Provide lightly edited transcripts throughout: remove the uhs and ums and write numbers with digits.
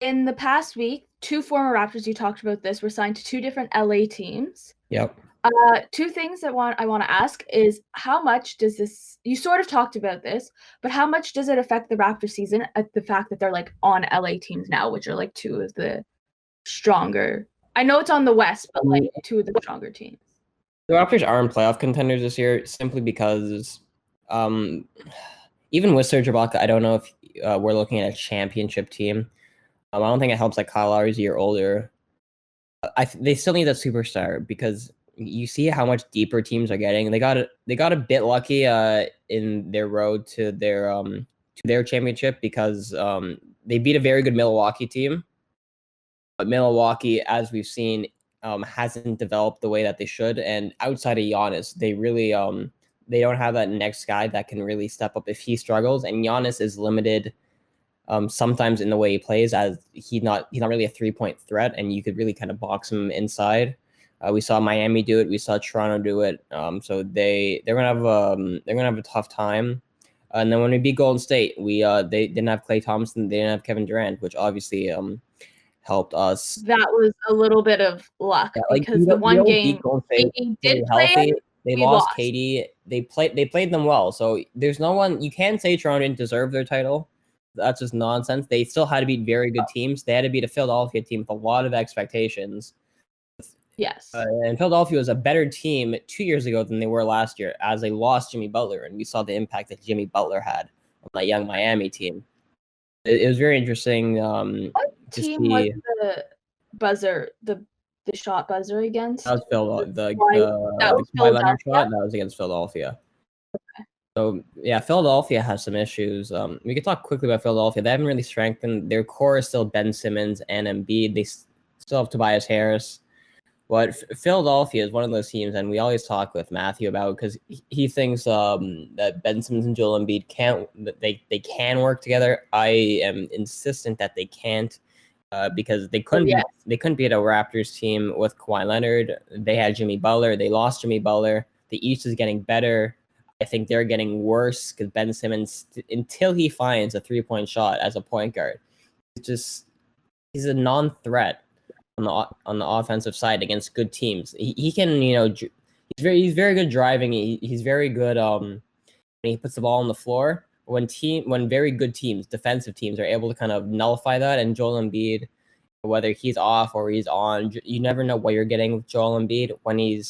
in the past week, 2 former Raptors, you talked about this, were signed to 2 different LA teams. Yep. 2 things that I want to ask is how much does this, you sort of talked about this, but how much does it affect the Raptor season at the fact that they're like on LA teams now, which are like 2 of the stronger, I know it's on the West, but like 2 of the stronger teams. The Raptors aren't playoff contenders this year simply because even with Serge Ibaka, I don't know if we're looking at a championship team. I don't think it helps that Kyle Lowry's a year older. They still need that superstar because you see how much deeper teams are getting. They got a bit lucky in their road to their championship because they beat a very good Milwaukee team. But Milwaukee, as we've seen, hasn't developed the way that they should. And outside of Giannis, they really they don't have that next guy that can really step up if he struggles. And Giannis is limited sometimes in the way he plays, as he's not really a 3-point threat, and you could really kind of box him inside. We saw Miami do it. We saw Toronto do it. So they're gonna have a tough time. And then when we beat Golden State, they didn't have Klay Thompson, they didn't have Kevin Durant, which obviously helped us. That was a little bit of luck because the one game KD did play, they lost KD. They played them well. So there's no one, you can't say Toronto didn't deserve their title. That's just nonsense. They still had to beat very good teams. They had to beat a Philadelphia team with a lot of expectations. Yes. And Philadelphia was a better team 2 years ago than they were last year, as they lost Jimmy Butler, and we saw the impact that Jimmy Butler had on that young Miami team. It was very interesting. What team was the buzzer, the shot buzzer against? That was Philadelphia. The Kawhi Leonard shot, that was against Philadelphia. Okay. So, yeah, Philadelphia has some issues. We could talk quickly about Philadelphia. They haven't really strengthened. Their core is still Ben Simmons and Embiid. They still have Tobias Harris. But Philadelphia is one of those teams, and we always talk with Matthew about, because he thinks that Ben Simmons and Joel Embiid can work together. I am insistent that they can't, because they couldn't beat a Raptors team with Kawhi Leonard. They had Jimmy Butler. They lost Jimmy Butler. The East is getting better. I think they're getting worse because Ben Simmons, until he finds a 3-point shot as a point guard, he's a non-threat on the offensive side against good teams. He can, he's very good driving. He's very good when he puts the ball on the floor. When very good teams, defensive teams, are able to kind of nullify that, and Joel Embiid, whether he's off or he's on, you never know what you're getting with Joel Embiid. When he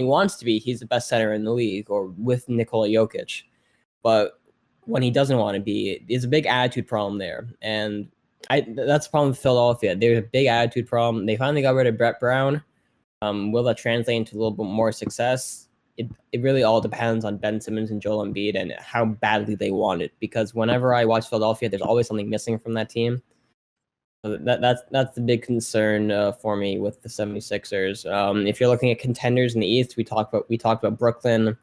wants to be, he's the best center in the league, or with Nikola Jokic. But when he doesn't want to be, there's a big attitude problem there. And that's the problem with Philadelphia. There's a big attitude problem. They finally got rid of Brett Brown. Will that translate into a little bit more success? It really all depends on Ben Simmons and Joel Embiid and how badly they want it. Because whenever I watch Philadelphia, there's always something missing from that team. So that's the big concern for me with the 76ers. If you're looking at contenders in the East, we talked about Brooklyn.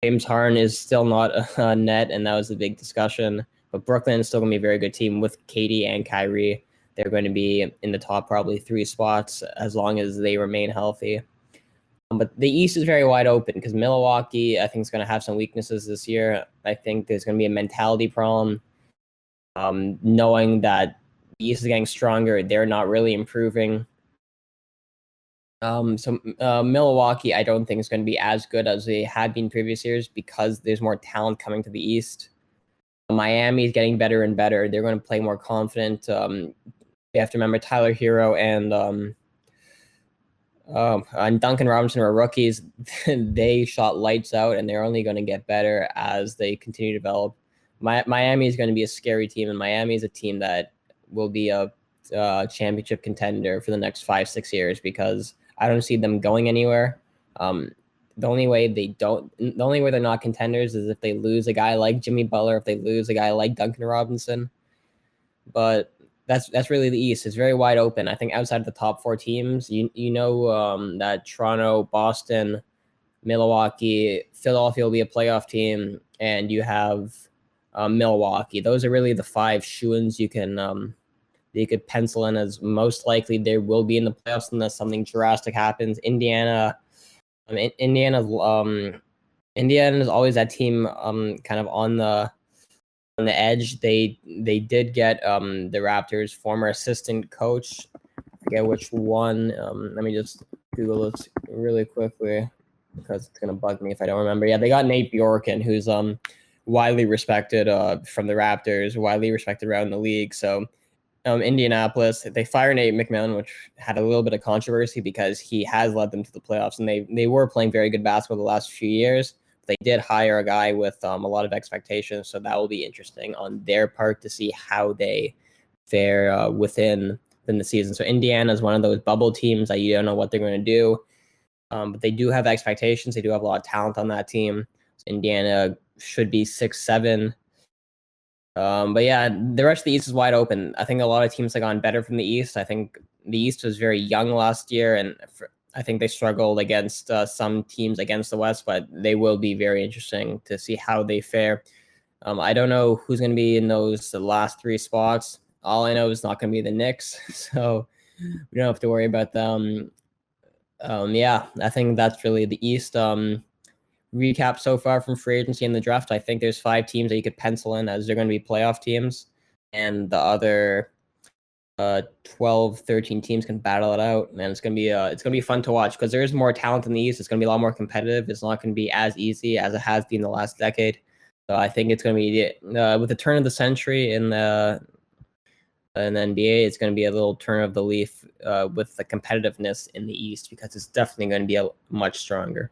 James Harden is still not a net, and that was a big discussion. But Brooklyn is still going to be a very good team with KD and Kyrie. They're going to be in the top probably 3 spots as long as they remain healthy. But the East is very wide open because Milwaukee, I think, is going to have some weaknesses this year. I think there's going to be a mentality problem. Knowing that the East is getting stronger, they're not really improving. So Milwaukee, I don't think is going to be as good as they had been previous years because there's more talent coming to the East. Miami is getting better and better. They're going to play more confident. You have to remember Tyler Hero and Duncan Robinson were rookies. They shot lights out, and they're only going to get better as they continue to develop. Miami is going to be a scary team, and Miami is a team that will be a championship contender for the next 5-6 years because I don't see them going anywhere. The only way they're not contenders is if they lose a guy like Jimmy Butler, if they lose a guy like Duncan Robinson. But that's really the East. It's very wide open. I think outside of the top 4 teams, that Toronto, Boston, Milwaukee, Philadelphia will be a playoff team, and you have Milwaukee. Those are really the 5 shoo-ins you could pencil in as most likely they will be in the playoffs unless something drastic happens. Indiana is always that team kind of on the on the edge. They did get the Raptors' former assistant coach. I forget which one. Let me just Google this really quickly because it's gonna bug me if I don't remember. Yeah, they got Nate Bjorken, who's widely respected from the Raptors, widely respected around the league. So Indianapolis, they fired Nate McMillan, which had a little bit of controversy because he has led them to the playoffs, and they were playing very good basketball the last few years. They did hire a guy with a lot of expectations, so that will be interesting on their part to see how they fare within the season. So Indiana is one of those bubble teams that you don't know what they're going to do, but they do have expectations. They do have a lot of talent on that team. So Indiana should be 6-7. But yeah, the rest of the East is wide open. I think a lot of teams have gone better from the East. I think the East was very young last year, and I think they struggled against some teams against the West, but they will be very interesting to see how they fare. I don't know who's going to be in those last three spots. All I know is not going to be the Knicks, so we don't have to worry about them. Yeah, I think that's really the East. Recap so far from free agency and the draft. I think there's 5 teams that you could pencil in as they're going to be playoff teams, and the other 12, 13 teams can battle it out, and it's gonna be fun to watch because there is more talent in the East. It's gonna be a lot more competitive. It's not gonna be as easy as it has been the last decade. So I think it's gonna be with the turn of the century in the NBA, it's gonna be a little turn of the leaf with the competitiveness in the East because it's definitely going to be much stronger.